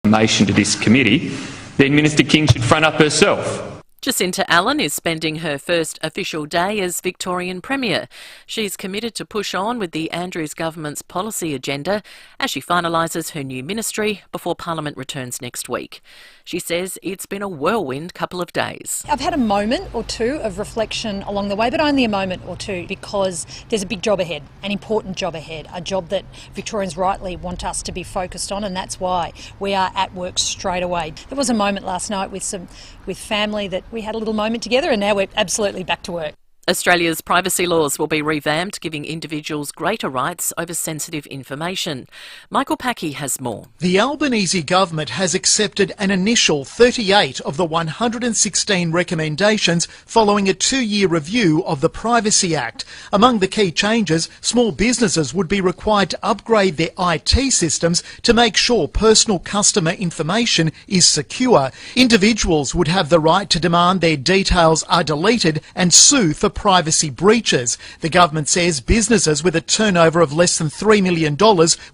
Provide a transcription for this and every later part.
information to this committee, then Minister King should front up herself. Jacinta Allen is spending her first official day as Victorian Premier. She's committed to push on with the Andrews government's policy agenda as she finalises her new ministry before Parliament returns next week. She says it's been a whirlwind couple of days. I've had a moment or two of reflection along the way, but only a moment or two, because there's a big job ahead, an important job ahead, a job that Victorians rightly want us to be focused on, and that's why we are at work straight away. There was a moment last night with family that we had a little moment together, and now we're absolutely back to work. Australia's privacy laws will be revamped, giving individuals greater rights over sensitive information. Michael Packey has more. The Albanese government has accepted an initial 38 of the 116 recommendations following a 2-year review of the Privacy Act. Among the key changes, small businesses would be required to upgrade their IT systems to make sure personal customer information is secure. Individuals would have the right to demand their details are deleted and sue for privacy breaches. The government says businesses with a turnover of less than $3 million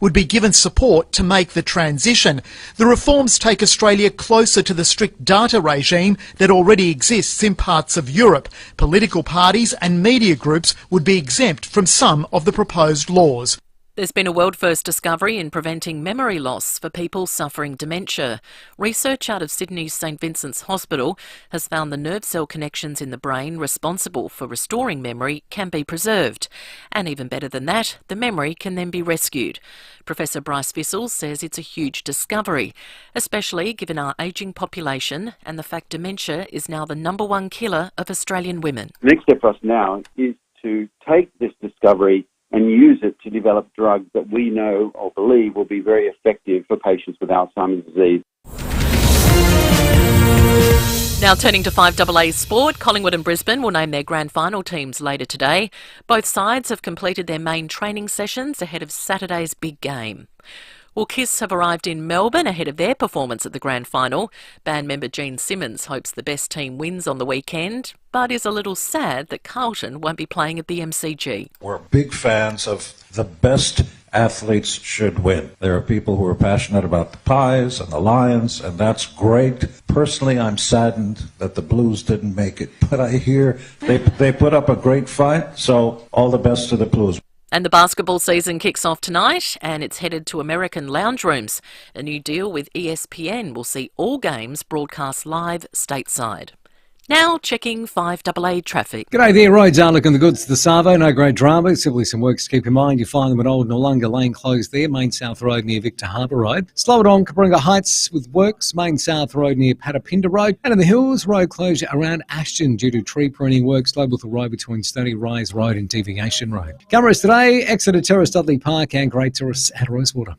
would be given support to make the transition. The reforms take Australia closer to the strict data regime that already exists in parts of Europe. Political parties and media groups would be exempt from some of the proposed laws. There's been a world-first discovery in preventing memory loss for people suffering dementia. Research out of Sydney's St Vincent's Hospital has found the nerve cell connections in the brain responsible for restoring memory can be preserved. And even better than that, the memory can then be rescued. Professor Bryce Vissel says it's a huge discovery, especially given our ageing population and the fact dementia is now the #1 killer of Australian women. The next step for us now is to take this discovery and use it to develop drugs that we know or believe will be very effective for patients with Alzheimer's disease. Now turning to 5AA sport, Collingwood and Brisbane will name their grand final teams later today. Both sides have completed their main training sessions ahead of Saturday's big game. Well, KISS have arrived in Melbourne ahead of their performance at the grand final. Band member Gene Simmons hopes the best team wins on the weekend, but is a little sad that Carlton won't be playing at the MCG. We're big fans of the best athletes should win. There are people who are passionate about the Pies and the Lions, and that's great. Personally, I'm saddened that the Blues didn't make it, but I hear they put up a great fight, so all the best to the Blues. And the basketball season kicks off tonight, and it's headed to American lounge rooms. A new deal with ESPN will see all games broadcast live stateside. Now checking 5AA traffic. G'day there, roads are looking the goods to the Savo, no great drama, simply some works to keep in mind. You find them at Old Nollunga Lane closed there, Main South Road near Victor Harbour Road. Slow it on Cabringa Heights with works, Main South Road near Patapinda Road. And in the hills, road closure around Ashton due to tree pruning works, Global Road between Stony Rise Road and Deviation Road. Cameras today, Exeter Terrace, Dudley Park and Great Terrace at Rosewater.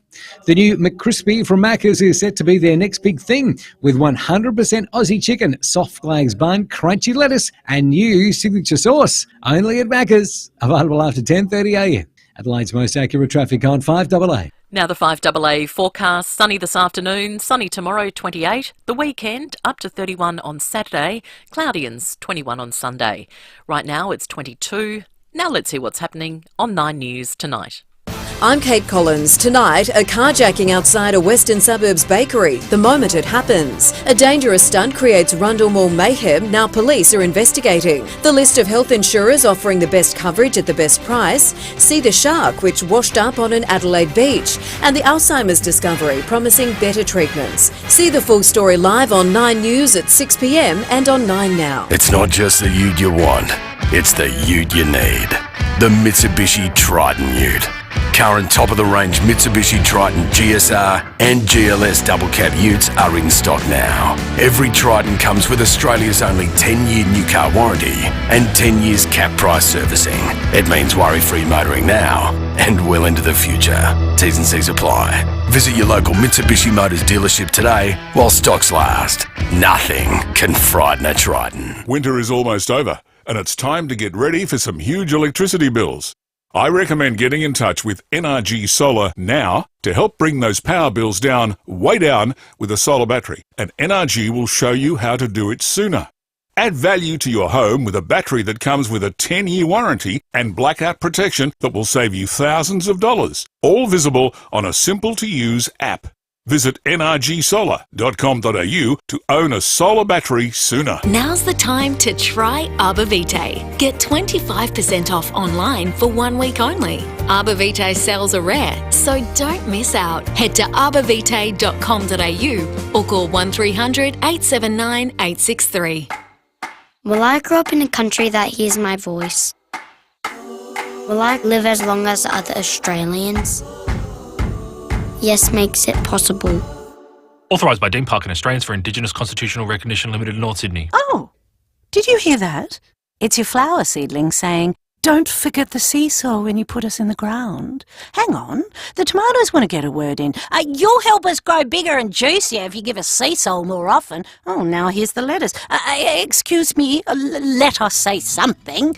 The new McCrispy from Macca's is set to be their next big thing with 100% Aussie chicken, soft glaze bun, crunchy lettuce and new signature sauce. Only at Macca's. Available after 10:30am. Adelaide's most accurate traffic on 5AA. Now the 5AA forecast, sunny this afternoon, sunny tomorrow 28, the weekend up to 31 on Saturday, cloudy and 21 on Sunday. Right now it's 22. Now let's see what's happening on 9 News tonight. I'm Kate Collins. Tonight, a carjacking outside a Western Suburbs bakery. The moment it happens. A dangerous stunt creates Rundle Mall mayhem. Now police are investigating. The list of health insurers offering the best coverage at the best price. See the shark which washed up on an Adelaide beach. And the Alzheimer's discovery promising better treatments. See the full story live on 9 News at 6pm and on 9 Now. It's not just the ute you want, it's the ute you need. The Mitsubishi Triton Ute. Current top-of-the-range Mitsubishi Triton GSR and GLS double cab utes are in stock now. Every Triton comes with Australia's only 10-year new car warranty and 10 years cap price servicing. It means worry-free motoring now and well into the future. T's and C's apply. Visit your local Mitsubishi Motors dealership today while stocks last. Nothing can frighten a Triton. Winter is almost over, and it's time to get ready for some huge electricity bills. I recommend getting in touch with NRG Solar now to help bring those power bills down, way down, with a solar battery. And NRG will show you how to do it sooner. Add value to your home with a battery that comes with a 10-year warranty and blackout protection that will save you thousands of dollars. All visible on a simple-to-use app. Visit nrgsolar.com.au to own a solar battery sooner. Now's the time to try Arbor Vitae. Get 25% off online for 1 week only. Arbor Vitae sales are rare, so don't miss out. Head to arborvitae.com.au or call 1300 879 863. Will I grow up in a country that hears my voice? Will I live as long as other Australians? Yes makes it possible. Authorised by Dean Parkin Australians for Indigenous Constitutional Recognition Limited, North Sydney. Oh, did you hear that? It's your flower seedling saying, "Don't forget the seesaw when you put us in the ground." Hang on, the tomatoes want to get a word in. You'll help us grow bigger and juicier if you give us seesaw more often. Oh, now here's the lettuce. Excuse me, let us say something.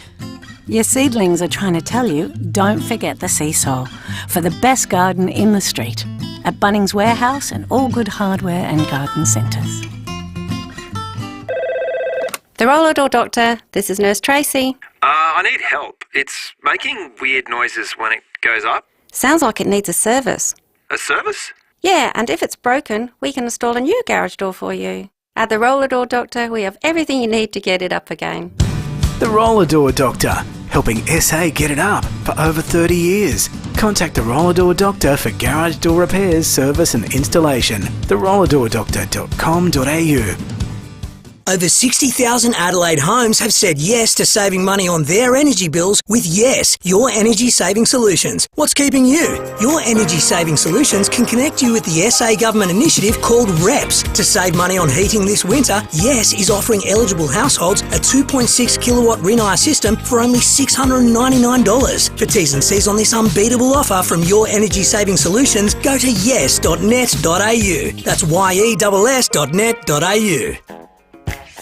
Your seedlings are trying to tell you, don't forget the seesaw for the best garden in the street at Bunnings Warehouse and all good hardware and garden centres. The roller door doctor, this is Nurse Tracy. I need help. It's making weird noises when it goes up. Sounds like it needs a service. A service? Yeah, and if it's broken, we can install a new garage door for you. At the roller door doctor, we have everything you need to get it up again. The Roller Door Doctor, helping SA get it up for over 30 years. Contact the Roller Door Doctor for garage door repairs, service and installation. therollerdoordoctor.com.au. Over 60,000 Adelaide homes have said yes to saving money on their energy bills with Yes, Your Energy Saving Solutions. What's keeping you? Your Energy Saving Solutions can connect you with the SA government initiative called REPS. To save money on heating this winter, Yes is offering eligible households a 2.6 kilowatt Rinnai system for only $699. For T's and C's on this unbeatable offer from Your Energy Saving Solutions, go to yes.net.au. That's yes.net.au.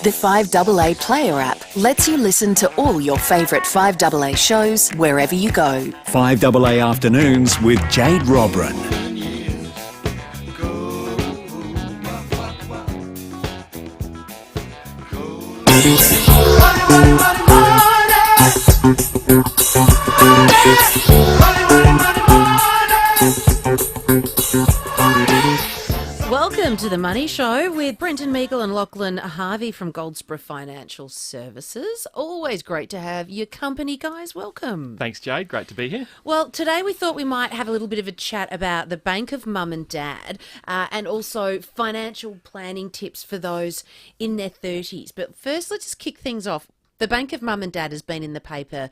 The FIVEAA Player app lets you listen to all your favourite FIVEAA shows wherever you go. FIVEAA Afternoons with Jade Robran. Welcome to The Money Show with Brenton Meagle and Lachlan Harvey from Goldsborough Financial Services. Always great to have your company, guys. Welcome. Thanks, Jade. Great to be here. Well, today we thought we might have a little bit of a chat about the Bank of Mum and Dad and also financial planning tips for those in their 30s. But first, let's just kick things off. The Bank of Mum and Dad has been in the paper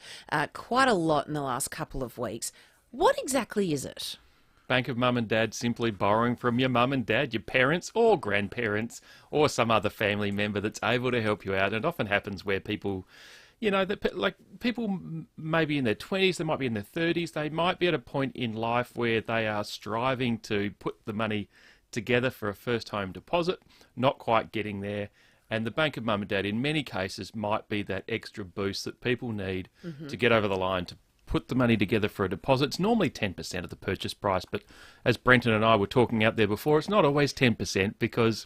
quite a lot in the last couple of weeks. What exactly is it? Bank of Mum and Dad, simply borrowing from your mum and dad, your parents or grandparents or some other family member that's able to help you out. And it often happens where people, you know, like people maybe in their 20s, they might be in their 30s, they might be at a point in life where they are striving to put the money together for a first home deposit, not quite getting there. And the Bank of Mum and Dad, in many cases, might be that extra boost that people need to get over the line, to put the money together for a deposit. It's normally 10% of the purchase price, but as Brenton and I were talking out there before, it's not always 10% because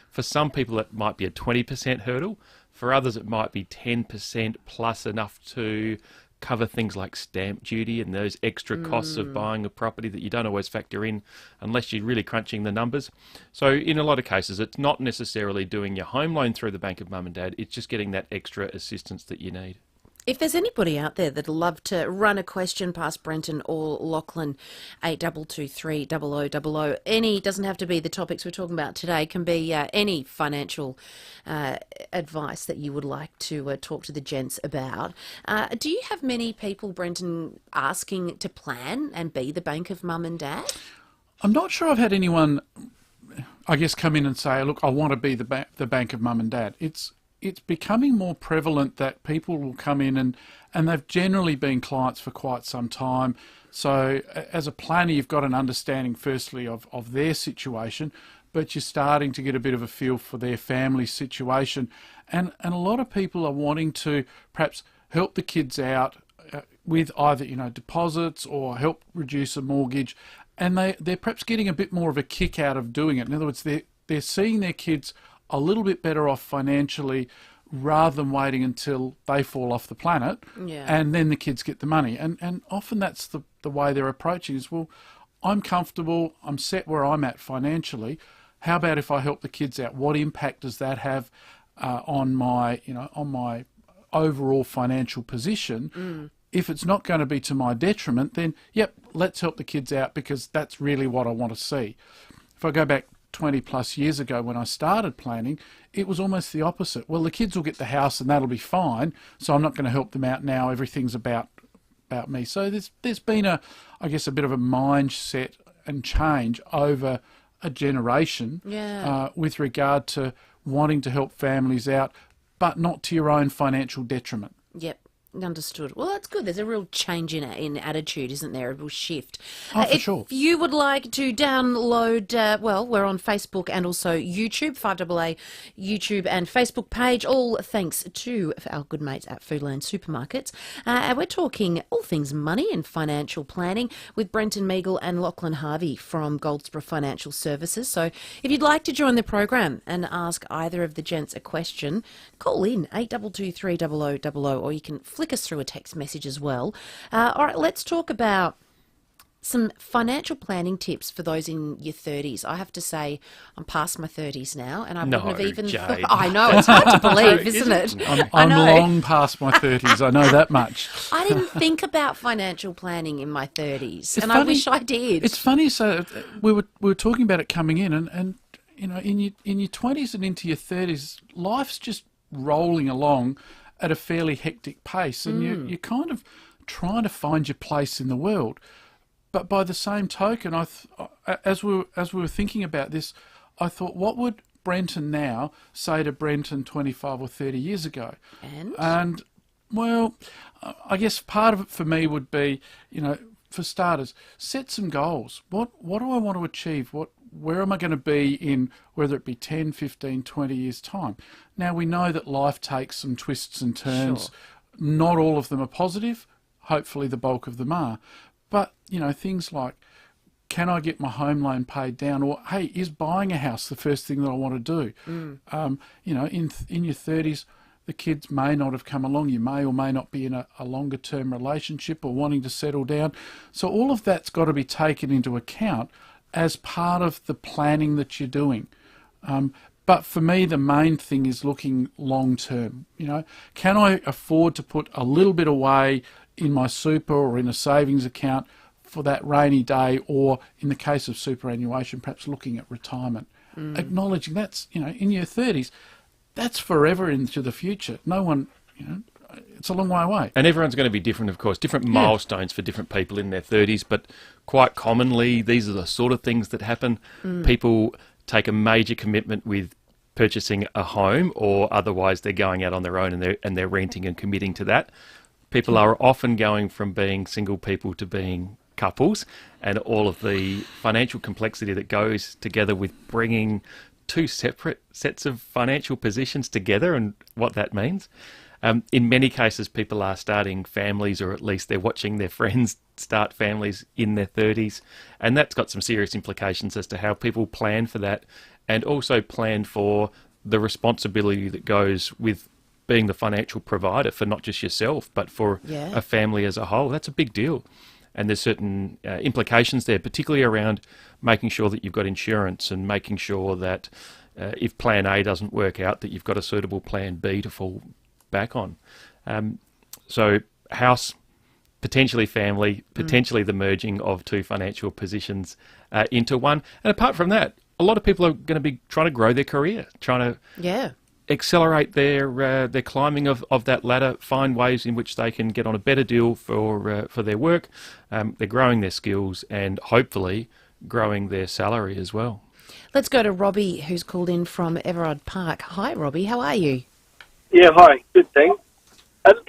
for some people it might be a 20% hurdle. For others it might be 10% plus enough to cover things like stamp duty and those extra costs of buying a property that you don't always factor in unless you're really crunching the numbers. So in a lot of cases, it's not necessarily doing your home loan through the Bank of Mum and Dad, it's just getting that extra assistance that you need. If there's anybody out there that'd love to run a question past Brenton or Lachlan, 8223 0000, any, doesn't have to be the topics we're talking about today, can be any financial advice that you would like to talk to the gents about. Do you have many people, Brenton, asking to plan and be the Bank of Mum and Dad? I'm not sure I've had anyone, I guess, come in and say, look, I want to be the Bank of Mum and Dad. It's becoming more prevalent that people will come in and they've generally been clients for quite some time. So as a planner, you've got an understanding firstly of their situation, but you're starting to get a bit of a feel for their family situation. And a lot of people are wanting to perhaps help the kids out with either, deposits or help reduce a mortgage. And they're perhaps getting a bit more of a kick out of doing it. In other words, they're seeing their kids a little bit better off financially rather than waiting until they fall off the planet and then the kids get the money. And often that's the way they're approaching is, well, I'm comfortable, I'm set where I'm at financially. How about if I help the kids out? What impact does that have on my overall financial position? If it's not going to be to my detriment, then yep, let's help the kids out, because that's really what I want to see. If I go back 20 plus years ago when I started planning, it was almost the opposite. Well, the kids will get the house and that'll be fine, so I'm not going to help them out now. Everything's about me. So there's been a bit of a mindset and change over a generation with regard to wanting to help families out, but not to your own financial detriment. Yep. Understood. Well, that's good. There's a real change in attitude, isn't there? A real shift. Oh, for sure. If you would like to download, we're on Facebook and also YouTube, 5AA YouTube and Facebook page, all thanks to our good mates at Foodland Supermarkets. And we're talking all things money and financial planning with Brenton Meagle and Lachlan Harvey from Goldsboro Financial Services. So if you'd like to join the program and ask either of the gents a question, call in 8223 0000, or you can flick us through a text message as well. All right, let's talk about some financial planning tips for those in your 30s. I have to say, I'm past my 30s now, and I wouldn't have even thought... I know, it's hard to believe, isn't it? I'm long past my 30s, I know that much. I didn't think about financial planning in my 30s, and I wish I did. It's funny, so we were talking about it coming in, and you know, in your 20s and into your 30s, life's just rolling along at a fairly hectic pace, and you're kind of trying to find your place in the world. But by the same token, as we were thinking about this, I thought, what would Brenton now say to Brenton 25 or 30 years ago? And well, I guess part of it for me would be, you know, for starters, set some goals. What do I want to achieve? Where am I going to be in, whether it be 10, 15, 20 years' time? Now, we know that life takes some twists and turns. Sure. Not all of them are positive. Hopefully the bulk of them are. But, you know, things like, can I get my home loan paid down? Or, hey, is buying a house the first thing that I want to do? You know, in your 30s, the kids may not have come along. You may or may not be in a longer-term relationship or wanting to settle down. So all of that's got to be taken into account as part of the planning that you're doing. But for me, the main thing is looking long-term. You know, can I afford to put a little bit away in my super or in a savings account for that rainy day, or in the case of superannuation, perhaps looking at retirement? Acknowledging that's, you know, in your 30s, that's forever into the future. No one, you know, it's a long way away. And everyone's going to be different, of course, different milestones for different people in their 30s, but quite commonly these are the sort of things that happen. People take a major commitment with purchasing a home, or otherwise they're going out on their own and they're renting and committing to that. People are often going from being single people to being couples, and all of the financial complexity that goes together with bringing two separate sets of financial positions together and what that means. In many cases, people are starting families, or at least they're watching their friends start families in their 30s. And that's got some serious implications as to how people plan for that, and also plan for the responsibility that goes with being the financial provider for not just yourself, but for a family as a whole. That's a big deal. And there's certain implications there, particularly around making sure that you've got insurance, and making sure that if plan A doesn't work out, that you've got a suitable plan B to fall back on. So house, potentially family, potentially the merging of two financial positions into one. And apart from that, a lot of people are going to be trying to grow their career, trying to accelerate their climbing of that ladder, find ways in which they can get on a better deal for their work. They're growing their skills and hopefully growing their salary as well. Let's go to Robbie, who's called in from Everard Park. Hi, Robbie. How are you? Yeah, hi. Good, thanks.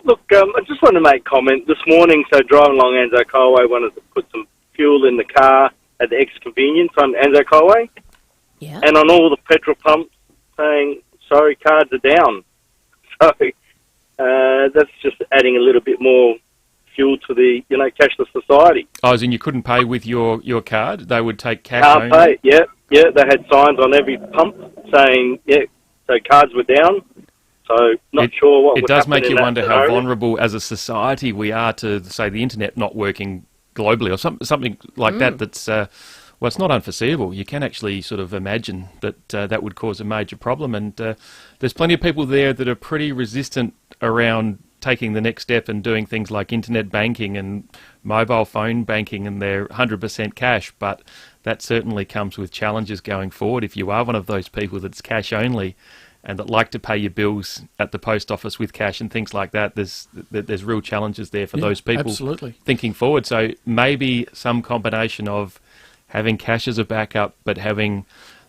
Look, I just want to make a comment. This morning, so driving along Anzac Highway, wanted to put some fuel in the car at the ex-convenience on Anzac Highway. Yeah. And on all the petrol pumps saying, sorry, cards are down. So that's just adding a little bit more fuel to the, you know, cashless society. Oh, as in you couldn't pay with your card? They would take cash Can't only? pay, yeah. They had signs on every pump saying, so cards were down. So not sure what would happen. It does make you wonder how scenario. vulnerable as a society we are to, say, the internet not working globally, or something like that. That's well, it's not unforeseeable. You can actually sort of imagine that that would cause a major problem, and there's plenty of people there that are pretty resistant around taking the next step and doing things like internet banking and mobile phone banking, and they're 100% cash, but that certainly comes with challenges going forward. If you are one of those people that's cash only and that like to pay your bills at the post office with cash and things like that, there's real challenges there for those people thinking forward. So maybe some combination of having cash as a backup, but having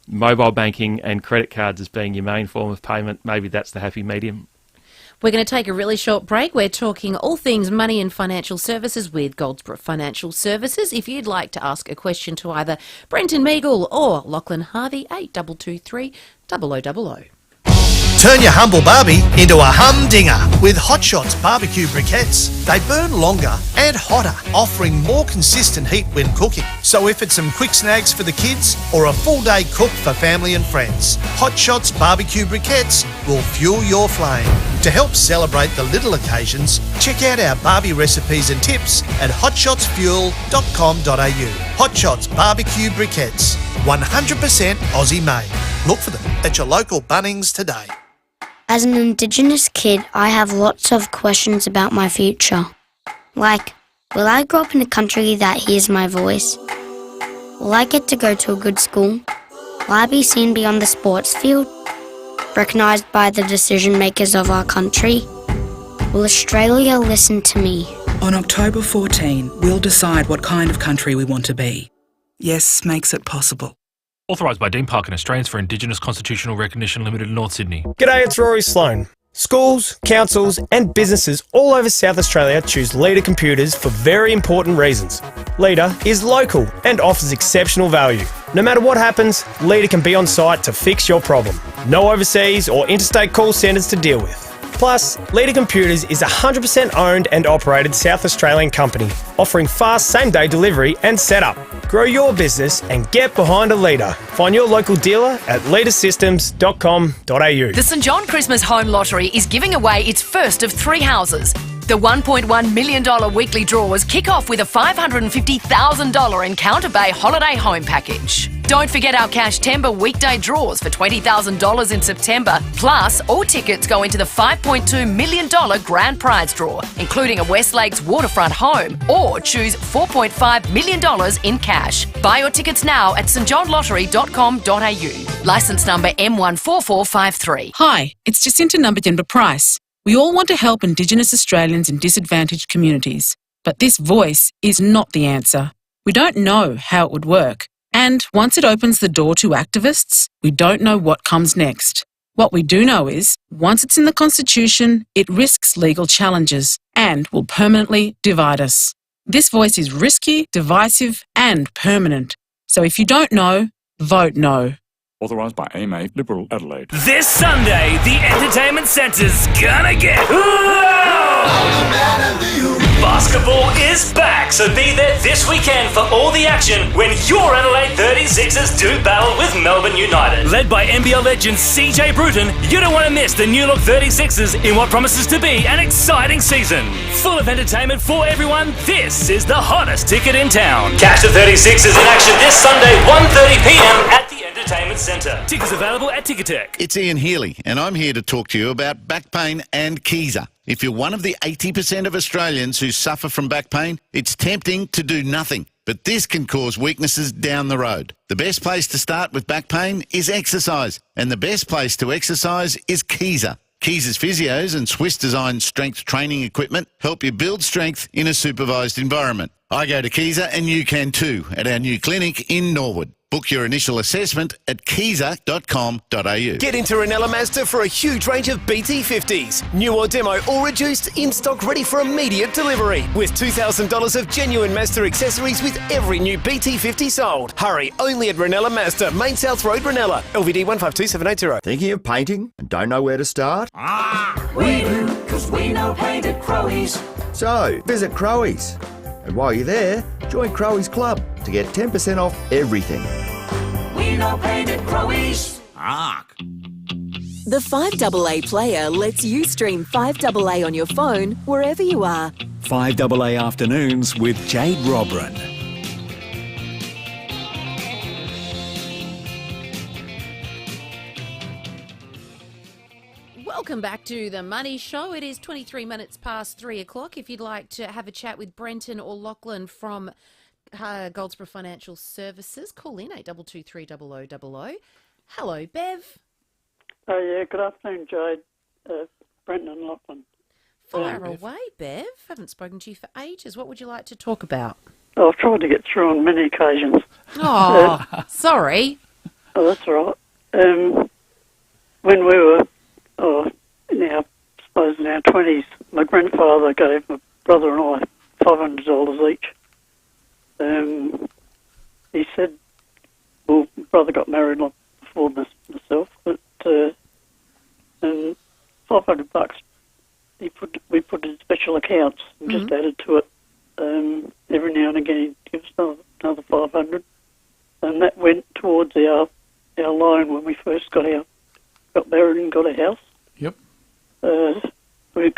mobile banking and credit cards as being your main form of payment, maybe that's the happy medium. We're going to take a really short break. We're talking all things money and financial services with Goldsboro Financial Services. If you'd like to ask a question to either Brenton Meagle or Lachlan Harvey, 8223 0000. Turn your humble barbie into a humdinger with Hot Shots barbecue briquettes. They burn longer and hotter, offering more consistent heat when cooking. So if it's some quick snags for the kids or a full day cook for family and friends, Hot Shots barbecue briquettes will fuel your flame. To help celebrate the little occasions, check out our Barbie recipes and tips at hotshotsfuel.com.au. Hot Shots barbecue briquettes, 100% Aussie made. Look for them at your local Bunnings today. As an Indigenous kid, I have lots of questions about my future. Like, will I grow up in a country that hears my voice? Will I get to go to a good school? Will I be seen beyond the sports field? Recognised by the decision makers of our country? Will Australia listen to me? On October 14, we'll decide what kind of country we want to be. Yes makes it possible. Authorised by Dean Park and Australians for Indigenous Constitutional Recognition Limited, North Sydney. G'day, it's Rory Sloan. Schools, councils and businesses all over South Australia choose Leader Computers for very important reasons. Leader is local and offers exceptional value. No matter what happens, Leader can be on site to fix your problem. No overseas or interstate call centres to deal with. Plus, Leader Computers is a 100% owned and operated South Australian company, offering fast same-day delivery and setup. Grow your business and get behind a Leader. Find your local dealer at leadersystems.com.au. The St John Christmas Home Lottery is giving away its first of 3 houses. The $1.1 million weekly draws kick off with a $550,000 Encounter Bay holiday home package. Don't forget our Cash Timber weekday draws for $20,000 in September. Plus, all tickets go into the $5.2 million grand prize draw, including a West Lakes waterfront home, or choose $4.5 million in cash. Buy your tickets now at stjohnlottery.com.au. Licence number M14453. Hi, it's Jacinta Numberdinba Price. We all want to help Indigenous Australians in disadvantaged communities, but this voice is not the answer. We don't know how it would work, and once it opens the door to activists, we don't know what comes next. What we do know is, once it's in the Constitution, it risks legal challenges and will permanently divide us. This voice is risky, divisive and permanent. So if you don't know, vote no. Authorised by AMA Liberal Adelaide. This Sunday, the entertainment centre's gonna get Basketball is back, so be there this weekend for all the action when your Adelaide 36ers do battle with Melbourne United. Led by NBL legend CJ Bruton, you don't want to miss the new look 36ers in what promises to be an exciting season. Full of entertainment for everyone, this is the hottest ticket in town. Catch the 36ers in action this Sunday, 1:30pm at the Entertainment Centre. Tickets available at Ticketek. It's Ian Healy, and I'm here to talk to you about back pain and Keezer. If you're one of the 80% of Australians who suffer from back pain, it's tempting to do nothing. But this can cause weaknesses down the road. The best place to start with back pain is exercise. And the best place to exercise is Keezer. Keezer's physios and Swiss-designed strength training equipment help you build strength in a supervised environment. I go to Keezer and you can too at our new clinic in Norwood. Book your initial assessment at keezer.com.au. Get into Ranella Mazda for a huge range of BT50s. New or demo or reduced, in stock ready for immediate delivery. With $2,000 of genuine Mazda accessories with every new BT50 sold. Hurry, only at Ranella Mazda, Main South Road, Ranella. LVD 152780. Thinking of painting and don't know where to start? We do, because we know paint at Crowe's. So, visit Crowe's. And while you're there, join Crowe's Club to get 10% off everything. We know paint at Crowe's. The FIVEAA player lets you stream FIVEAA on your phone wherever you are. FIVEAA Afternoons with Jade Robran. Welcome back to The Money Show. It is 23 minutes past 3 o'clock. If you'd like to have a chat with Brenton or Lachlan from Goldsboro Financial Services, call in 8223 0000. Hello, Bev. Oh, yeah, good afternoon, Jade, Brenton and Lachlan. Fire away, Bev. Haven't spoken to you for ages. What would you like to talk about? I've tried to get through on many occasions. Oh, sorry. Oh, that's all right. When we were in our 20s, my grandfather gave my brother and I $500 each. He said, well, my brother got married long before myself, but and $500, we put in special accounts and just added to it. Every now and again he'd give us another $500, and that went towards our loan when we first got married and got a house. Yep. We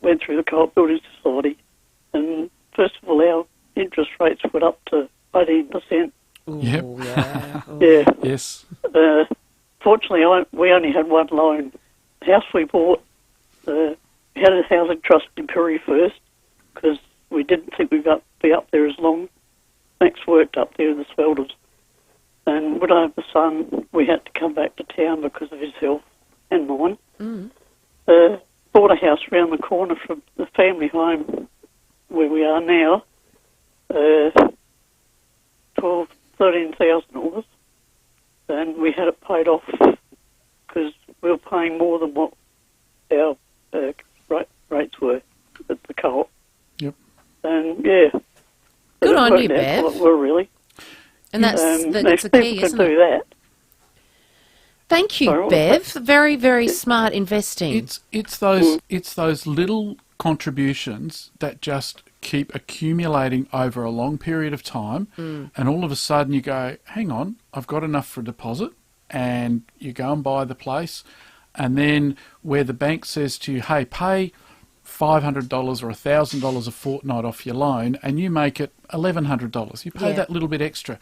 went through the Co-op Building Society, and first of all, our interest rates went up to 18%. Ooh, yep. Yeah. Yeah. Yes. Fortunately, we only had one loan. The house we bought, we had a housing trust in Curry first, because we didn't think we'd be up there as long. Max worked up there in the Swelders. And when I had my son, we had to come back to town because of his health and mine. Bought a house around the corner from the family home where we are now, $13,000, and we had it paid off because we were paying more than what our rates were at the Co-op. Yep. And yeah, good on you, Bev. Well, really. And that's a key, isn't do that. Thank you, Bev. Very, very smart investing. It's those little contributions that just keep accumulating over a long period of time, and all of a sudden you go, hang on, I've got enough for a deposit, and you go and buy the place, and then where the bank says to you, hey, pay $500 or $1,000 a fortnight off your loan, and you make it $1,100. You pay that little bit extra.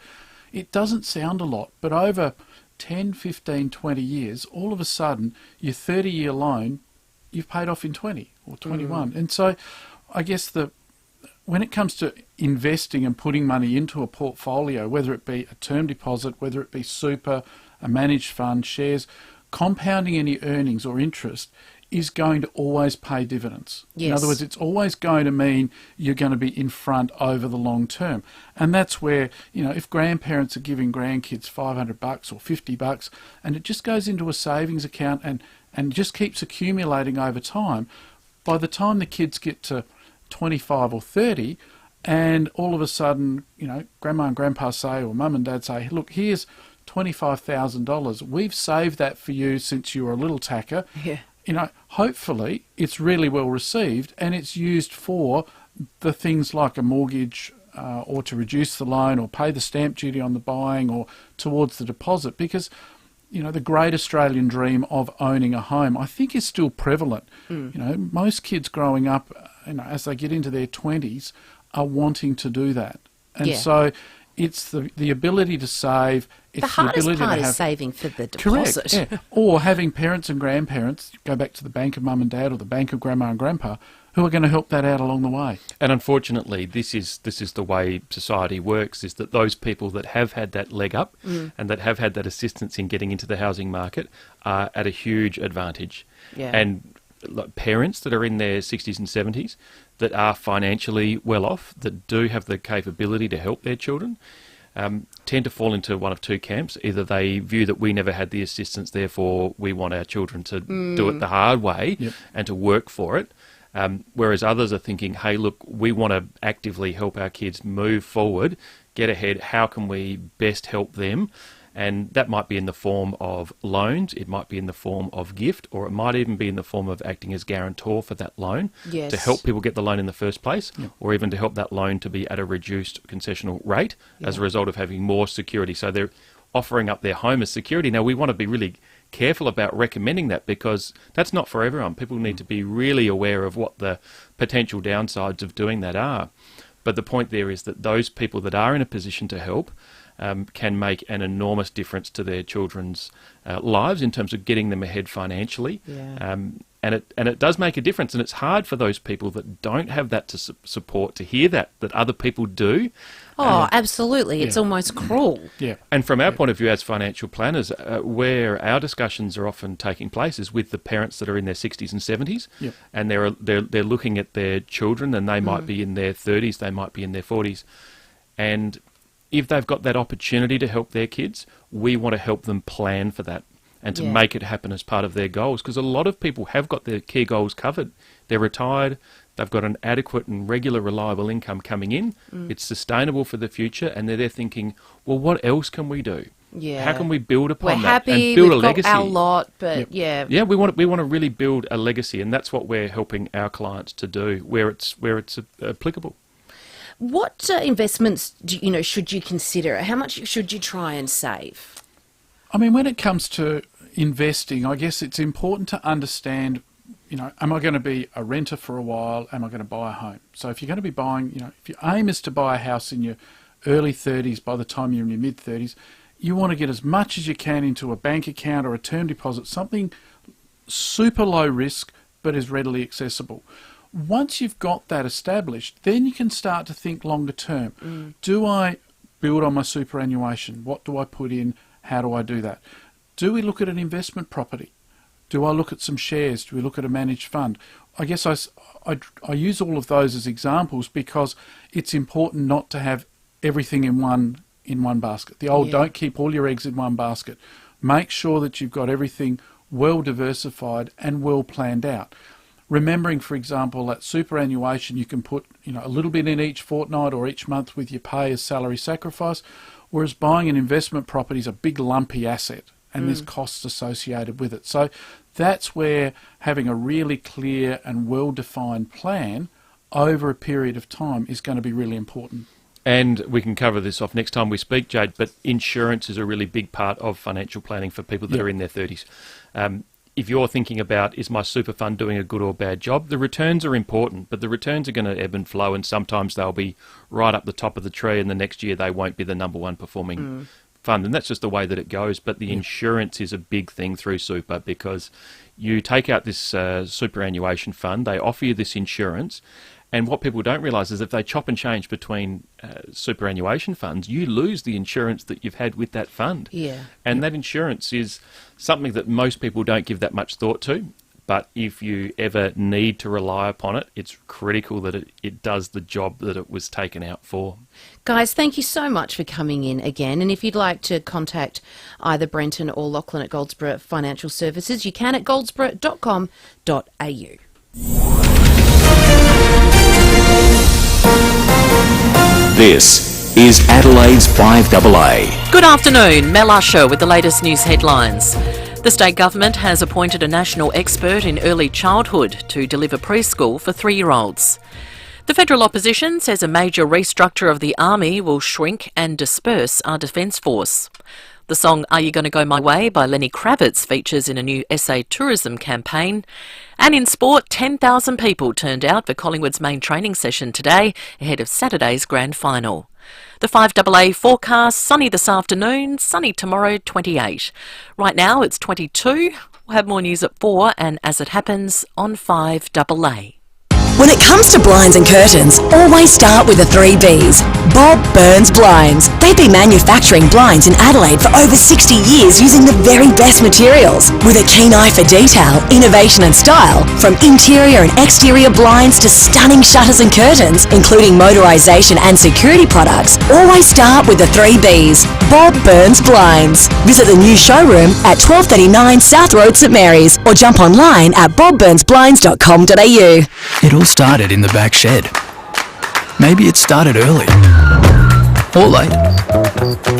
It doesn't sound a lot, but over 10, 15, 20 years, all of a sudden, your 30-year loan, you've paid off in 20 or 21. And so I guess when it comes to investing and putting money into a portfolio, whether it be a term deposit, whether it be super, a managed fund, shares, compounding any earnings or interest is going to always pay dividends. Yes. In other words, it's always going to mean you're going to be in front over the long term. And that's where, if grandparents are giving grandkids $500 or $50 and it just goes into a savings account and just keeps accumulating over time, by the time the kids get to 25 or 30 and all of a sudden, grandma and grandpa say, or mum and dad say, look, here's $25,000. We've saved that for you since you were a little tacker. Yeah. Hopefully it's really well received and it's used for the things like a mortgage or to reduce the loan or pay the stamp duty on the buying or towards the deposit, because the great Australian dream of owning a home, I think, is still prevalent. Most kids growing up, as they get into their 20s, are wanting to do that. And so it's the ability to save. It's the hardest ability part to have, is saving for the deposit. Correct, yeah. Or having parents and grandparents, go back to the bank of mum and dad or the bank of grandma and grandpa, who are going to help that out along the way. And unfortunately, this is the way society works, is that those people that have had that leg up and that have had that assistance in getting into the housing market are at a huge advantage. Yeah. And parents that are in their 60s and 70s that are financially well off, that do have the capability to help their children, tend to fall into one of two camps. Either they view that we never had the assistance, therefore we want our children to do it the hard way and to work for it. Whereas others are thinking, hey, look, we want to actively help our kids move forward, get ahead. How can we best help them? And that might be in the form of loans, it might be in the form of gift, or it might even be in the form of acting as guarantor for that loan to help people get the loan in the first place, or even to help that loan to be at a reduced concessional rate as a result of having more security. So they're offering up their home as security. Now, we want to be really careful about recommending that, because that's not for everyone. People need to be really aware of what the potential downsides of doing that are. But the point there is that those people that are in a position to help can make an enormous difference to their children's lives in terms of getting them ahead financially. Yeah. And it does make a difference, and it's hard for those people that don't have that to support to hear that other people do. Oh, absolutely. It's almost cruel. Yeah. And from our point of view as financial planners, where our discussions are often taking place is with the parents that are in their 60s and 70s, Yep. and they're looking at their children, and they might be in their 30s, they might be in their 40s, and if they've got that opportunity to help their kids, we want to help them plan for that and to make it happen as part of their goals, because a lot of people have got their key goals covered. They're retired, they've got an adequate and regular, reliable income coming in, it's sustainable for the future, and they're there thinking, well, what else can we do? Yeah. How can we build upon We're that happy, and build a we've legacy? got our lot, but Yeah, we want to really build a legacy, and that's what we're helping our clients to do where it's applicable. What investments should you consider? How much should you try and save? I mean, when it comes to investing, I guess it's important to understand, am I going to be a renter for a while? Am I going to buy a home? So if you're going to be buying, if your aim is to buy a house in your early 30s, by the time you're in your mid 30s, you want to get as much as you can into a bank account or a term deposit, something super low risk but is readily accessible. Once you've got that established, then you can start to think longer term. Do I build on my superannuation? What do I put in? How do I do that? Do we look at an investment property? Do I look at some shares? Do we look at a managed fund? I guess I use all of those as examples because it's important not to have everything in one basket. The old don't keep all your eggs in one basket. Make sure that you've got everything well diversified and well planned out. Remembering, for example, that superannuation, you can put a little bit in each fortnight or each month with your pay as salary sacrifice, whereas buying an investment property is a big lumpy asset and there's costs associated with it. So that's where having a really clear and well-defined plan over a period of time is going to be really important. And we can cover this off next time we speak, Jade, but insurance is a really big part of financial planning for people that are in their 30s. If you're thinking about, is my super fund doing a good or bad job, the returns are important, but the returns are going to ebb and flow, and sometimes they'll be right up the top of the tree, and the next year they won't be the number one performing fund, and that's just the way that it goes. But the insurance is a big thing through super, because you take out this superannuation fund, they offer you this insurance, and what people don't realise is if they chop and change between superannuation funds, you lose the insurance that you've had with that fund. Yeah. And that insurance is something that most people don't give that much thought to. But if you ever need to rely upon it, it's critical that it does the job that it was taken out for. Guys, thank you so much for coming in again. And if you'd like to contact either Brenton or Lachlan at Goldsboro Financial Services, you can at goldsboro.com.au. This is Adelaide's 5AA. Good afternoon, Mel Usher with the latest news headlines. The state government has appointed a national expert in early childhood to deliver preschool for 3-year-olds. The federal opposition says a major restructure of the army will shrink and disperse our defence force. The song Are You Gonna Go My Way by Lenny Kravitz features in a new SA tourism campaign. And in sport, 10,000 people turned out for Collingwood's main training session today ahead of Saturday's grand final. The 5AA forecast, sunny this afternoon, sunny tomorrow, 28. Right now it's 22. We'll have more news at 4 and as it happens on 5AA. When it comes to blinds and curtains, always start with the 3 Bs. Bob Burns Blinds. They've been manufacturing blinds in Adelaide for over 60 years using the very best materials. With a keen eye for detail, innovation and style, from interior and exterior blinds to stunning shutters and curtains, including motorisation and security products, always start with the 3 Bs. Bob Burns Blinds. Visit the new showroom at 1239 South Road, St Mary's, or jump online at bobburnsblinds.com.au. It all started in the back shed. Maybe it started early. Or late.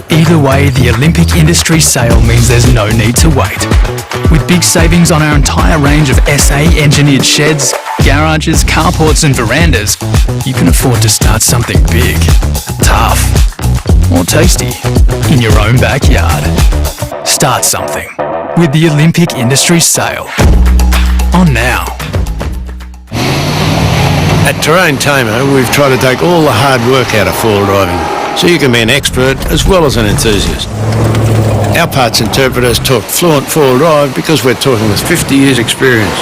Either way, the Olympic Industry sale means there's no need to wait. With big savings on our entire range of SA engineered sheds, garages, carports and verandas, you can afford to start something big, tough, or tasty in your own backyard. Start something with the Olympic Industry Sale. On now. At Terrain Tamer, we've tried to take all the hard work out of four-wheel driving, so you can be an expert as well as an enthusiast. Our parts interpreters talk fluent four-wheel drive because we're talking with 50 years experience.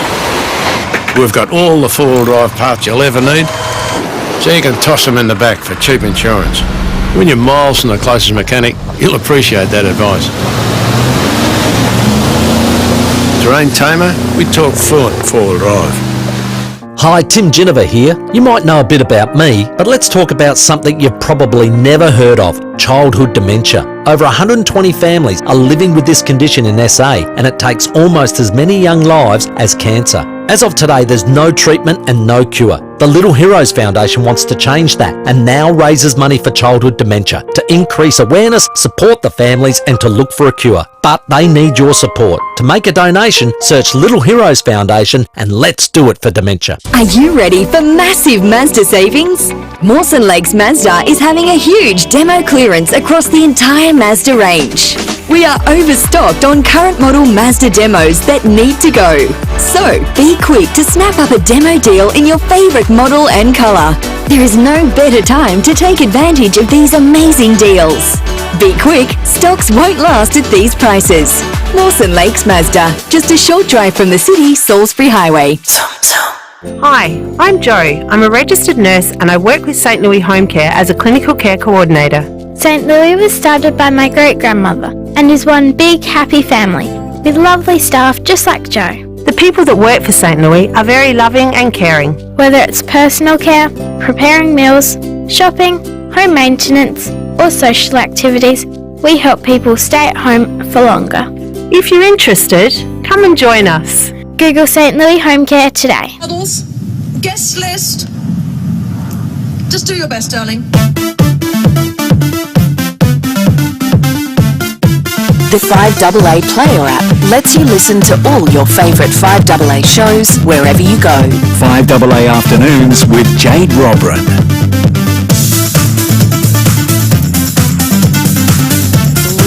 We've got all the four-wheel drive parts you'll ever need, so you can toss them in the back for cheap insurance. When you're miles from the closest mechanic, you'll appreciate that advice. Terrain Tamer, we talk fluent four-wheel drive. Hi, Tim Ginniver here. You might know a bit about me, but let's talk about something you've probably never heard of, childhood dementia. Over 120 families are living with this condition in SA, and it takes almost as many young lives as cancer. As of today, there's no treatment and no cure. The Little Heroes Foundation wants to change that and now raises money for childhood dementia to increase awareness, support the families and to look for a cure. But they need your support. To make a donation, search Little Heroes Foundation and let's do it for dementia. Are you ready for massive Mazda savings? Mawson Lakes Mazda is having a huge demo clearance across the entire Mazda range. We are overstocked on current model Mazda demos that need to go. So be quick to snap up a demo deal in your favourite model and colour. There is no better time to take advantage of these amazing deals. Be quick, stocks won't last at these prices. Mawson Lakes Mazda, just a short drive from the city, Salisbury Highway. Hi, I'm Jo. I'm a registered nurse and I work with St Louis Home Care as a clinical care coordinator. St Louis was started by my great-grandmother and is one big happy family with lovely staff just like Jo. The people that work for St Louis are very loving and caring. Whether it's personal care, preparing meals, shopping, home maintenance or social activities, we help people stay at home for longer. If you're interested, come and join us. Google St Louis Home Care today. Guest list. Just do your best, darling. The FIVEAA Player app lets you listen to all your favourite FIVEAA shows wherever you go. FIVEAA Afternoons with Jade Robran.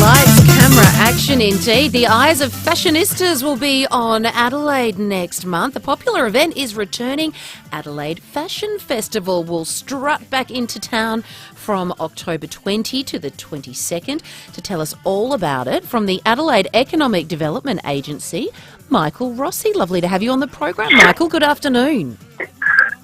Lights, camera, action indeed. The eyes of fashionistas will be on Adelaide next month. The popular event is returning. Adelaide Fashion Festival will strut back into town from October 20 to the 22nd. To tell us all about it, from the Adelaide Economic Development Agency, Michael Rossi. Lovely to have you on the program, Michael. Good afternoon.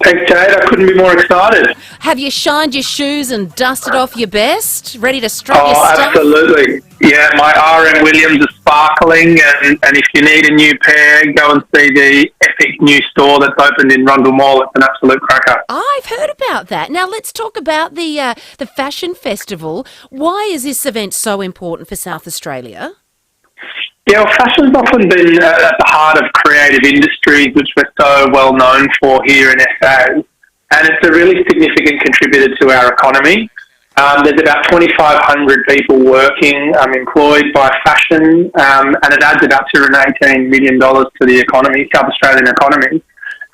Thanks, Jade. I couldn't be more excited. Have you shined your shoes and dusted off your best? Ready to strut your stuff? Absolutely. Yeah, my RM Williams is sparkling, and if you need a new pair, go and see the epic new store that's opened in Rundle Mall. It's an absolute cracker. I've heard about that. Now let's talk about the Fashion Festival. Why is this event so important for South Australia? Yeah, well, fashion's often been at the heart of creative industries, which we're so well known for here in SA, and it's a really significant contributor to our economy. There's about 2,500 people working, employed by fashion, and it adds about $218 million to the economy, South Australian economy.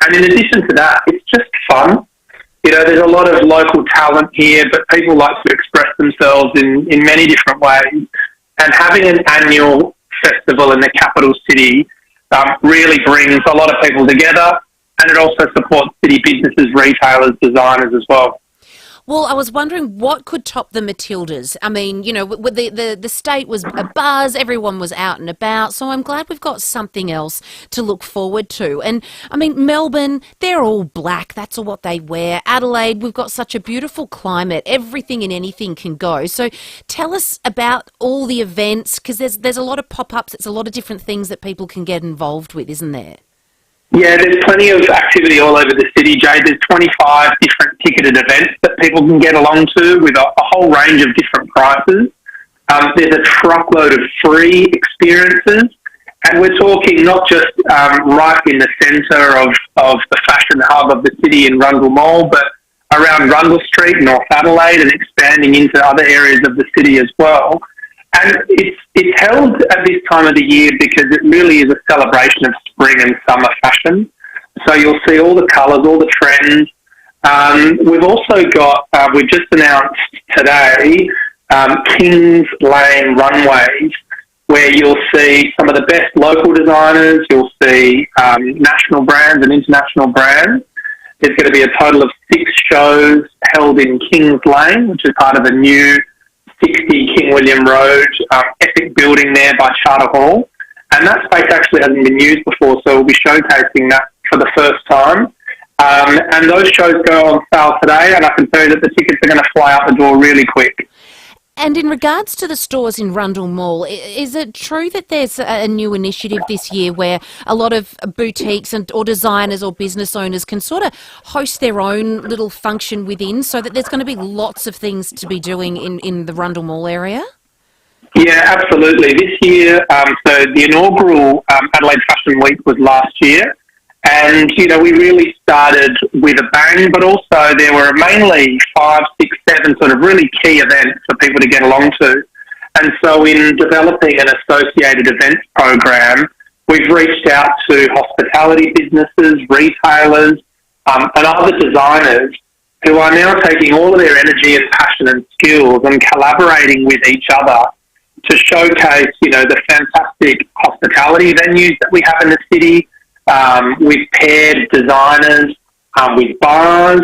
And in addition to that, it's just fun. You know, there's a lot of local talent here, but people like to express themselves in many different ways. And having an annual festival in the capital city really brings a lot of people together, and it also supports city businesses, retailers, designers as well. Well, I was wondering what could top the Matildas. I mean, you know, the state was a buzz, everyone was out and about, so I'm glad we've got something else to look forward to. And, I mean, Melbourne, they're all black, that's all what they wear. Adelaide, we've got such a beautiful climate, everything and anything can go. So tell us about all the events, because there's a lot of pop-ups, it's a lot of different things that people can get involved with, isn't there? Yeah, there's plenty of activity all over the city, Jade. There's 25 different ticketed events that people can get along to with a whole range of different prices. There's a truckload of free experiences, and we're talking not just right in the centre of the fashion hub of the city in Rundle Mall, but around Rundle Street, North Adelaide, and expanding into other areas of the city as well. And it's held at this time of the year because it really is a celebration of spring and summer fashion. So you'll see all the colours, all the trends. We've also got, we've just announced today, Kings Lane runways, where you'll see some of the best local designers, you'll see national brands and international brands. There's going to be a total of 6 shows held in Kings Lane, which is part of a new 60 King William Road epic building there by Charter Hall. And that space actually hasn't been used before, so we'll be showcasing that for the first time. And those shows go on sale today, and I can tell you that the tickets are going to fly out the door really quick. And in regards to the stores in Rundle Mall, is it true that there's a new initiative this year where a lot of boutiques or designers or business owners can sort of host their own little function within, so that there's going to be lots of things to be doing in the Rundle Mall area? Yeah, absolutely. This year, so the inaugural Adelaide Fashion Week was last year. And, you know, we really started with a bang, but also there were mainly 5, 6, 7 sort of really key events for people to get along to. And so in developing an associated events program, we've reached out to hospitality businesses, retailers, and other designers who are now taking all of their energy and passion and skills and collaborating with each other to showcase, you know, the fantastic hospitality venues that we have in the city. We've paired designers with bars,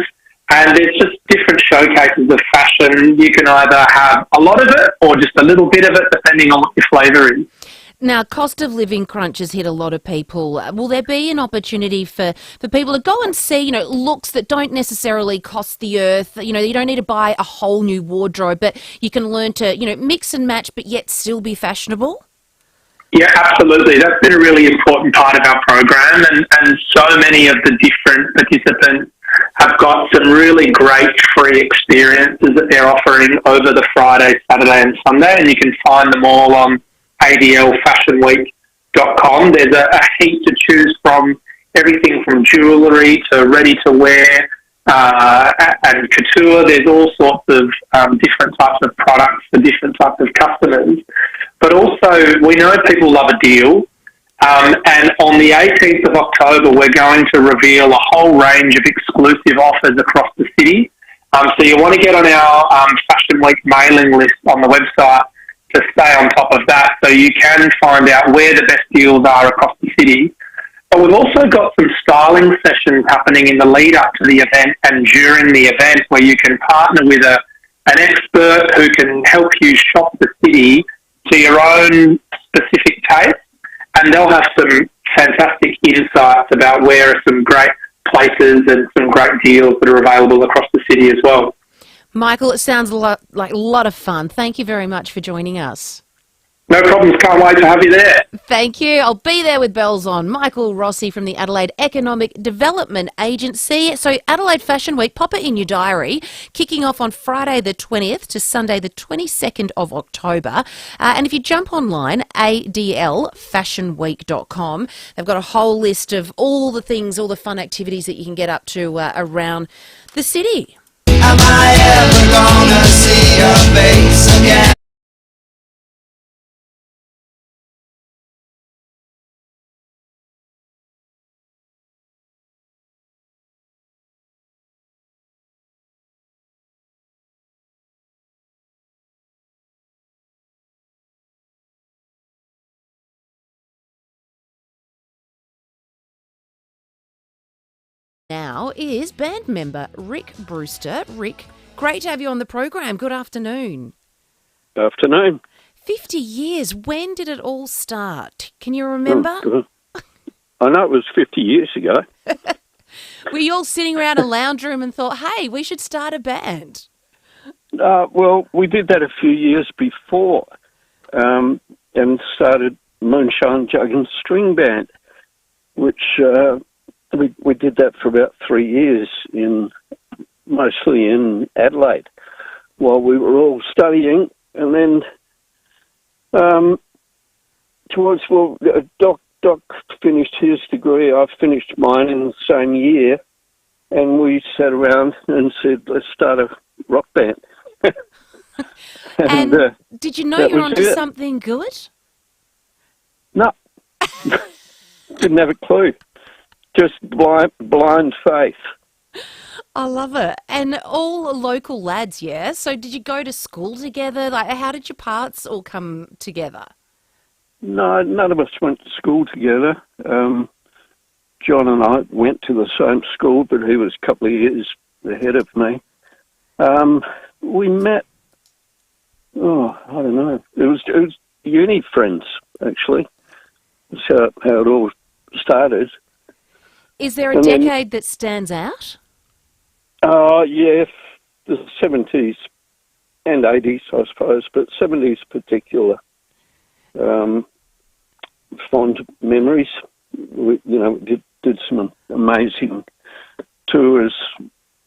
and there's just different showcases of fashion. You can either have a lot of it or just a little bit of it, depending on what your flavour is. Now, cost of living crunch has hit a lot of people. Will there be an opportunity for people to go and see, you know, looks that don't necessarily cost the earth? You know, you don't need to buy a whole new wardrobe, but you can learn to, you know, mix and match, but yet still be fashionable? Yeah, absolutely. That's been a really important part of our program, and so many of the different participants have got some really great free experiences that they're offering over the Friday, Saturday and Sunday, and you can find them all on adlfashionweek.com. There's a heap to choose from, everything from jewellery to ready-to-wear and couture. There's all sorts of different types of products for different types of customers. But also, we know people love a deal, and on the 18th of October, we're going to reveal a whole range of exclusive offers across the city. So you want to get on our Fashion Week mailing list on the website to stay on top of that, so you can find out where the best deals are across the city. But we've also got some styling sessions happening in the lead up to the event and during the event, where you can partner with an expert who can help you shop the city to your own specific taste, and they'll have some fantastic insights about where are some great places and some great deals that are available across the city as well. Michael, it sounds like a lot of fun. Thank you very much for joining us. No problems. Can't wait to have you there. Thank you. I'll be there with bells on. Michael Rossi from the Adelaide Economic Development Agency. So Adelaide Fashion Week, pop it in your diary, kicking off on Friday the 20th to Sunday the 22nd of October. And if you jump online, adlfashionweek.com, they've got a whole list of all the things, all the fun activities that you can get up to around the city. Am I ever gonna see your face again? Now is band member Rick Brewster. Rick, great to have you on the program. Good afternoon. Good afternoon. 50 years. When did it all start? Can you remember? I know it was 50 years ago. Were you all sitting around a lounge room and thought, hey, we should start a band? Well, we did that a few years before and started Moonshine Jug and String Band, which we did that for about 3 years, mostly in Adelaide, while we were all studying. And then Doc finished his degree, I finished mine in the same year, and we sat around and said, let's start a rock band. and did you know you were onto something good? No. Didn't have a clue. Just blind faith. I love it. And all local lads, yeah? So did you go to school together? Like, how did your parts all come together? No, none of us went to school together. John and I went to the same school, but he was a couple of years ahead of me. We met, I don't know. It was uni friends, actually. That's how it all started. Is there a decade that stands out? Yeah, the 70s and 80s, I suppose, but 70s particular. Fond memories. We did some amazing tours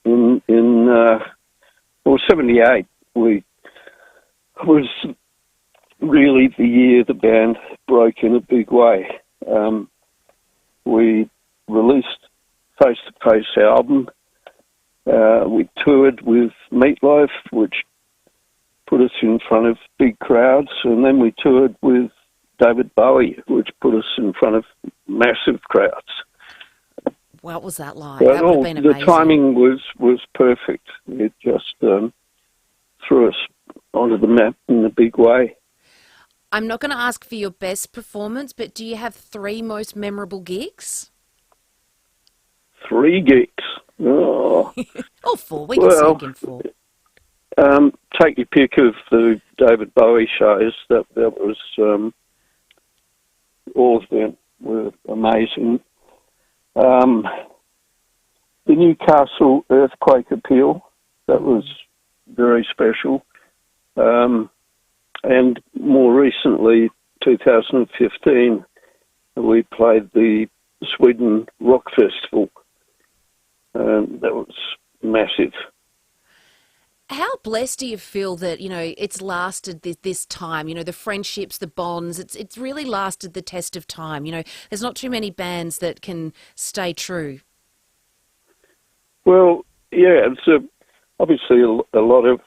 in 78. Was really the year the band broke in a big way. We released Face to Face album. We toured with Meatloaf, which put us in front of big crowds, and then we toured with David Bowie, which put us in front of massive crowds. What was that like? But That would have been amazing. The timing was perfect. It just threw us onto the map in a big way. I'm not going to ask for your best performance, but do you have 3 most memorable gigs? 3 gigs? Oh. Or 4, we can say again 4. Take your pick of the David Bowie shows. That was all of them were amazing. The Newcastle earthquake appeal, that was very special. And more recently, 2015, we played the Sweden Rock Festival. That was massive. How blessed do you feel that, it's lasted this time, the friendships, the bonds, it's really lasted the test of time. There's not too many bands that can stay true. Well, yeah, it's obviously a lot of,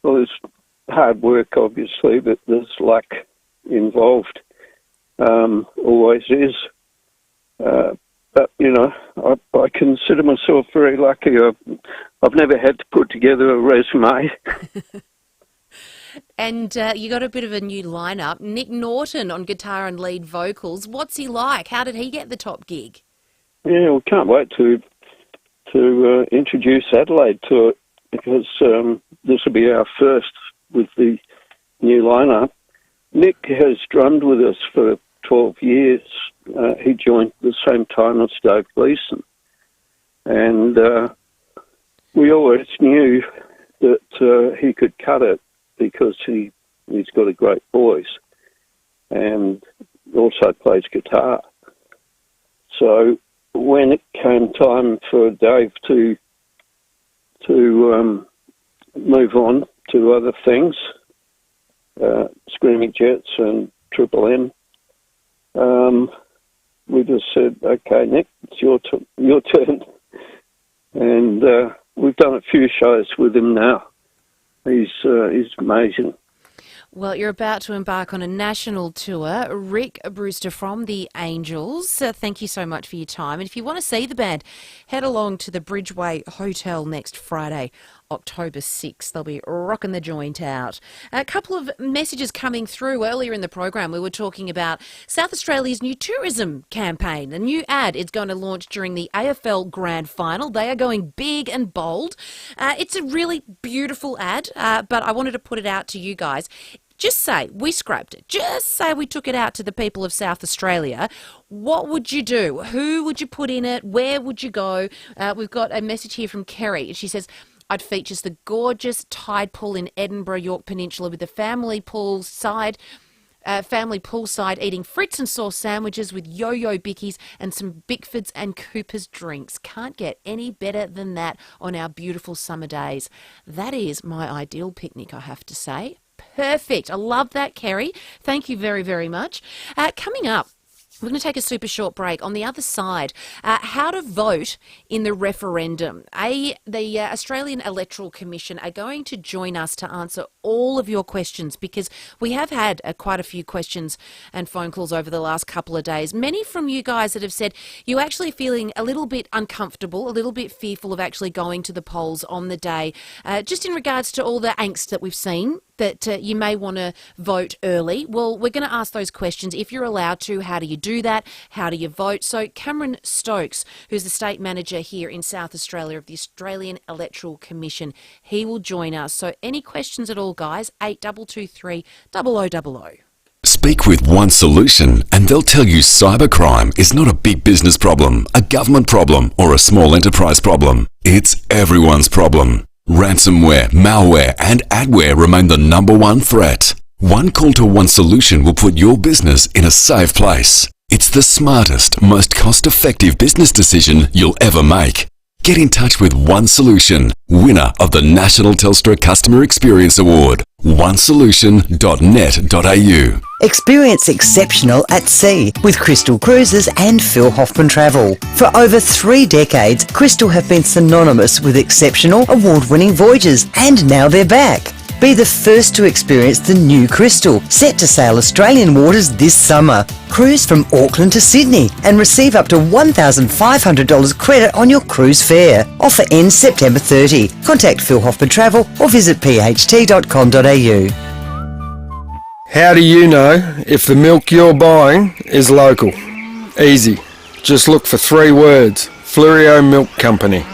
there's hard work, obviously, but there's luck involved. Always is. But, I consider myself very lucky. I've never had to put together a resume. And you got a bit of a new lineup. Nick Norton on guitar and lead vocals. What's he like? How did he get the top gig? Yeah, we can't wait to introduce Adelaide to it, because this will be our first with the new lineup. Nick has drummed with us for 12 years. He joined at the same time as Dave Gleeson. And we always knew that he could cut it because he's got a great voice and also plays guitar. So when it came time for Dave to move on to other things, Screaming Jets and Triple M, we just said, okay, Nick, it's your turn. And we've done a few shows with him now. He's amazing. Well, you're about to embark on a national tour. Rick Brewster from the Angels, thank you so much for your time. And if you want to see the band, head along to the Bridgeway Hotel next Friday, October 6th. They'll be rocking the joint out. A couple of messages coming through earlier in the program. We were talking about South Australia's new tourism campaign. A new ad is going to launch during the AFL Grand Final. They are going big and bold. It's a really beautiful ad, but I wanted to put it out to you guys. Just say we scrapped it. Just say we took it out to the people of South Australia. What would you do? Who would you put in it? Where would you go? We've got a message here from Kerry. She says, I'd feature the gorgeous tide pool in Edinburgh, York Peninsula, with the family poolside eating Fritz and sauce sandwiches with yo-yo bickies and some Bickfords and Cooper's drinks. Can't get any better than that on our beautiful summer days. That is my ideal picnic, I have to say. Perfect. I love that, Kerry. Thank you very, very much. Coming up, we're going to take a super short break. On the other side, how to vote in the referendum. The Australian Electoral Commission are going to join us to answer all of your questions, because we have had quite a few questions and phone calls over the last couple of days. Many from you guys that have said you're actually feeling a little bit uncomfortable, a little bit fearful of actually going to the polls on the day, just in regards to all the angst that we've seen that you may want to vote early. Well, we're going to ask those questions. If you're allowed to, how do you do that? How do you vote? So Cameron Stokes, who's the State Manager here in South Australia of the Australian Electoral Commission, he will join us. So any questions at all, guys, 8223 0000. Speak with One Solution and they'll tell you cybercrime is not a big business problem, a government problem or a small enterprise problem. It's everyone's problem. Ransomware, malware and adware remain the #1 threat. One call to One Solution will put your business in a safe place. It's the smartest, most cost-effective business decision you'll ever make. Get in touch with One Solution, winner of the National Telstra Customer Experience Award. onesolution.net.au. Experience exceptional at sea with Crystal Cruises and Phil Hoffman Travel. For over 3 decades, Crystal have been synonymous with exceptional, award-winning voyages, and now they're back. Be the first to experience the new Crystal, set to sail Australian waters this summer. Cruise from Auckland to Sydney and receive up to $1,500 credit on your cruise fare. Offer ends September 30. Contact Phil Hoffman Travel or visit pht.com.au. How do you know if the milk you're buying is local? Easy. Just look for 3 words. FIVEAA Milk Company.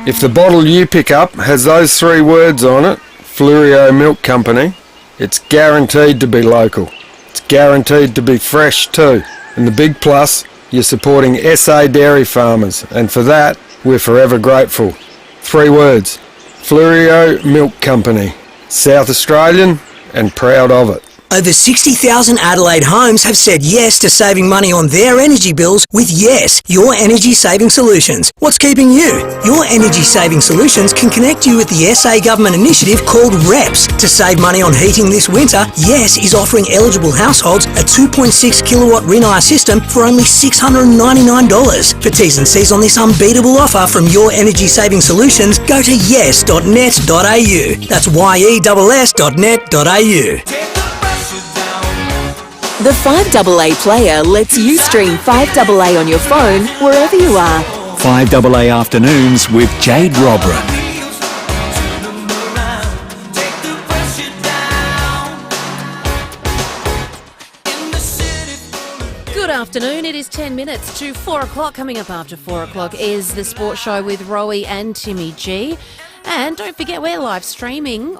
If the bottle you pick up has those 3 words on it, FIVEAA Milk Company, it's guaranteed to be local. It's guaranteed to be fresh too. And the big plus, you're supporting SA dairy farmers, and for that, we're forever grateful. 3 words. FIVEAA Milk Company. South Australian and proud of it. Over 60,000 Adelaide homes have said yes to saving money on their energy bills with Yes, Your Energy Saving Solutions. What's keeping you? Your Energy Saving Solutions can connect you with the SA government initiative called REPS. To save money on heating this winter, Yes is offering eligible households a 2.6 kilowatt Rinnai system for only $699. For T's and C's on this unbeatable offer from Your Energy Saving Solutions, go to yes.net.au. That's yes.net.au. The FIVEAA player lets you stream FIVEAA on your phone wherever you are. FIVEAA Afternoons with Jade Robran. Good afternoon. It is 10 minutes to 4 o'clock. Coming up after 4 o'clock is the Sports Show with Rowie and Timmy G. And don't forget, we're live streaming.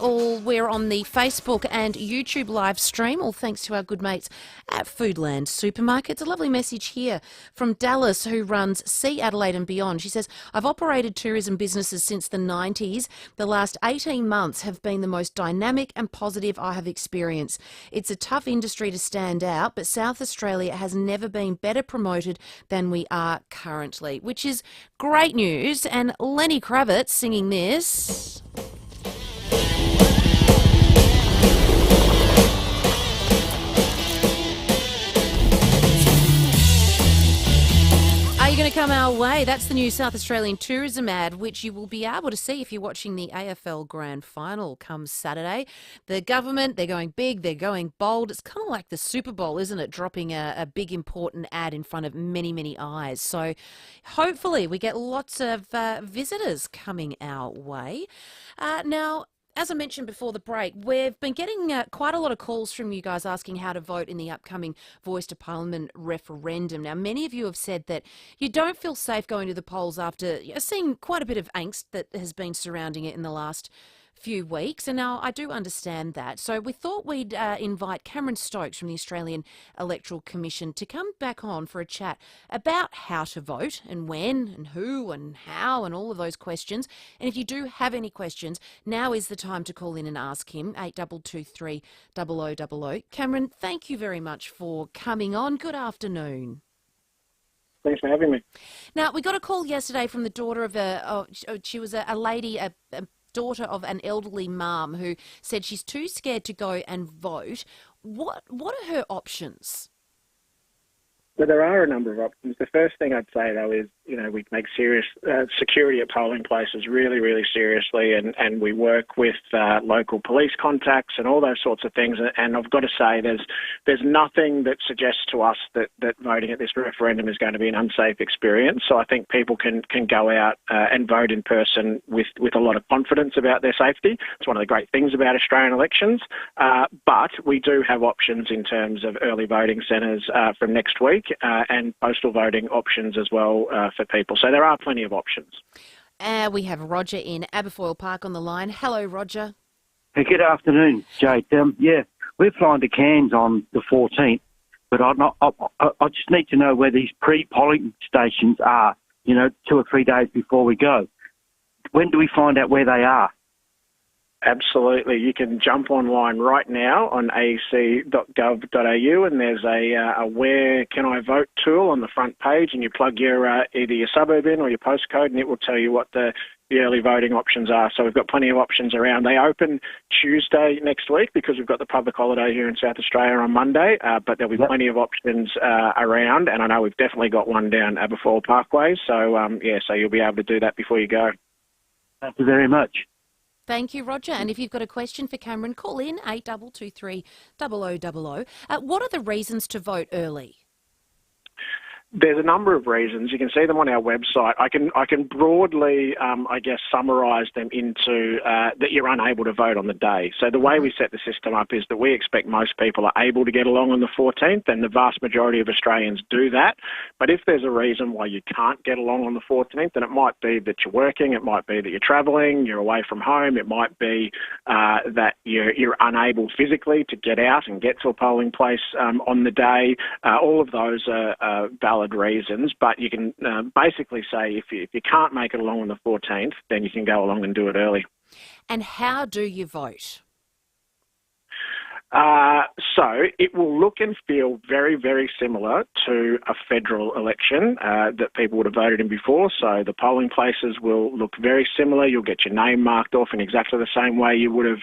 We're on the Facebook and YouTube live stream, all thanks to our good mates at Foodland Supermarkets. A lovely message here from Dallas, who runs Sea Adelaide and Beyond. She says, I've operated tourism businesses since the 90s. The last 18 months have been the most dynamic and positive I have experienced. It's a tough industry to stand out, but South Australia has never been better promoted than we are currently, which is great news. And Lenny Kravitz singing this. Are you going to come our way? That's the new South Australian tourism ad, which you will be able to see if you're watching the AFL Grand Final come Saturday. The government, they're going big, they're going bold. It's kind of like the Super Bowl, isn't it? Dropping a big, important ad in front of many, many eyes. So hopefully we get lots of visitors coming our way. Now, as I mentioned before the break, we've been getting quite a lot of calls from you guys asking how to vote in the upcoming Voice to Parliament referendum. Now, many of you have said that you don't feel safe going to the polls after seeing quite a bit of angst that has been surrounding it in the last few weeks, and now I do understand that. So we thought we'd invite Cameron Stokes from the Australian Electoral Commission to come back on for a chat about how to vote and when and who and how and all of those questions. And if you do have any questions, now is the time to call in and ask him, 8223 0000. Cameron, thank you very much for coming on. Good afternoon. Thanks for having me. Now, we got a call yesterday from the daughter of she was a lady, a daughter of an elderly mum who said she's too scared to go and vote. What are her options? But there are a number of options. The first thing I'd say, though, is, we take serious security at polling places really, really seriously, and we work with local police contacts and all those sorts of things. And I've got to say, there's nothing that suggests to us that voting at this referendum is going to be an unsafe experience. So I think people can go out and vote in person with a lot of confidence about their safety. It's one of the great things about Australian elections. But we do have options in terms of early voting centres from next week. And postal voting options as well for people. So there are plenty of options. We have Roger in Aberfoyle Park on the line. Hello, Roger. Hey, good afternoon, Jade. We're flying to Cairns on the 14th, but I just need to know where these pre-polling stations are, 2 or 3 days before we go. When do we find out where they are? Absolutely. You can jump online right now on aec.gov.au, and there's a Where Can I Vote tool on the front page, and you plug your either your suburb in or your postcode, and it will tell you what the early voting options are. So we've got plenty of options around. They open Tuesday next week because we've got the public holiday here in South Australia on Monday, but there'll be plenty of options around, and I know we've definitely got one down Aberfoyle Parkway. So, so you'll be able to do that before you go. Thank you very much. Thank you, Roger. And if you've got a question for Cameron, call in 8223 0000. What are the reasons to vote early? There's a number of reasons. You can see them on our website. I can broadly, summarise them into that you're unable to vote on the day. So the way we set the system up is that we expect most people are able to get along on the 14th, and the vast majority of Australians do that. But if there's a reason why you can't get along on the 14th, then it might be that you're working, it might be that you're travelling, you're away from home, it might be that you're unable physically to get out and get to a polling place on the day. All of those are valid reasons, but you can basically say if you can't make it along on the 14th, then you can go along and do it early. And how do you vote? So it will look and feel very, very similar to a federal election that people would have voted in before. So the polling places will look very similar. You'll get your name marked off in exactly the same way you would have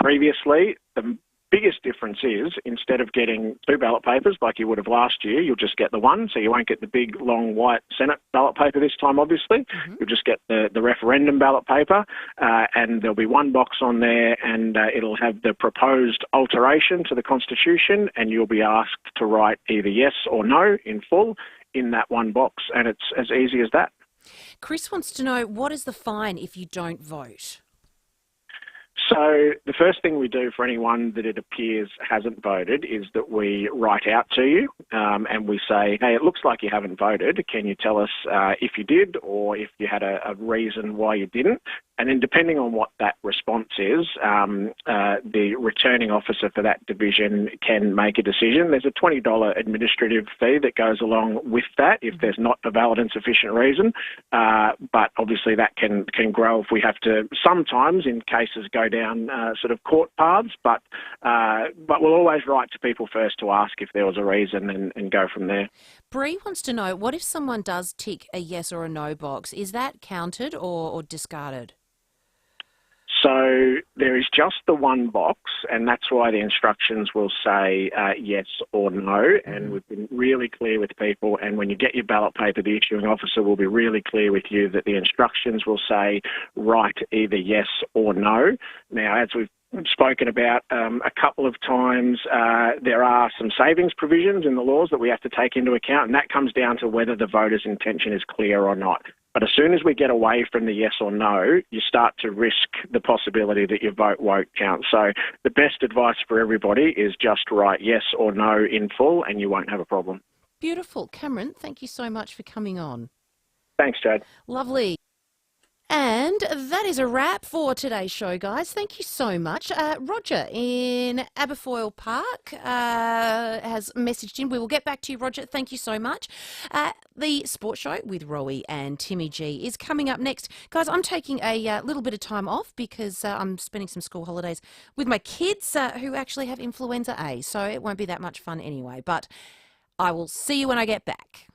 previously. The biggest difference is instead of getting 2 ballot papers like you would have last year, you'll just get the one. So you won't get the big, long, white Senate ballot paper this time, obviously. Mm-hmm. You'll just get the referendum ballot paper, and there'll be one box on there, and it'll have the proposed alteration to the Constitution, and you'll be asked to write either yes or no in full in that one box, and it's as easy as that. Chris wants to know, what is the fine if you don't vote? So the first thing we do for anyone that it appears hasn't voted is that we write out to you and we say, hey, it looks like you haven't voted. Can you tell us if you did or if you had a reason why you didn't? And then depending on what that response is, the returning officer for that division can make a decision. There's a $20 administrative fee that goes along with that if there's not a valid and sufficient reason. But obviously that can grow if we have to sometimes in cases go down sort of court paths. But we'll always write to people first to ask if there was a reason and go from there. Bree wants to know, what if someone does tick a yes or a no box? Is that counted or discarded? So there is just the one box, and that's why the instructions will say yes or no, and we've been really clear with people, and when you get your ballot paper, the issuing officer will be really clear with you that the instructions will say write either yes or no. Now, as we've spoken about a couple of times, there are some savings provisions in the laws that we have to take into account, and that comes down to whether the voter's intention is clear or not. But as soon as we get away from the yes or no, you start to risk the possibility that your vote won't count. So the best advice for everybody is just write yes or no in full and you won't have a problem. Beautiful. Cameron, thank you so much for coming on. Thanks, Jade. Lovely. And that is a wrap for today's show, guys. Thank you so much. Roger in Aberfoyle Park has messaged in. We will get back to you, Roger. Thank you so much. The sports show with Rowie and Timmy G is coming up next. Guys, I'm taking a little bit of time off because I'm spending some school holidays with my kids who actually have influenza A, so it won't be that much fun anyway. But I will see you when I get back.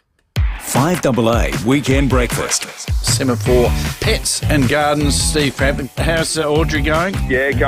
FIVEAA Weekend Breakfast. Semaphore Pets and Gardens. Steve Crabb. How's Audrey going? Yeah, going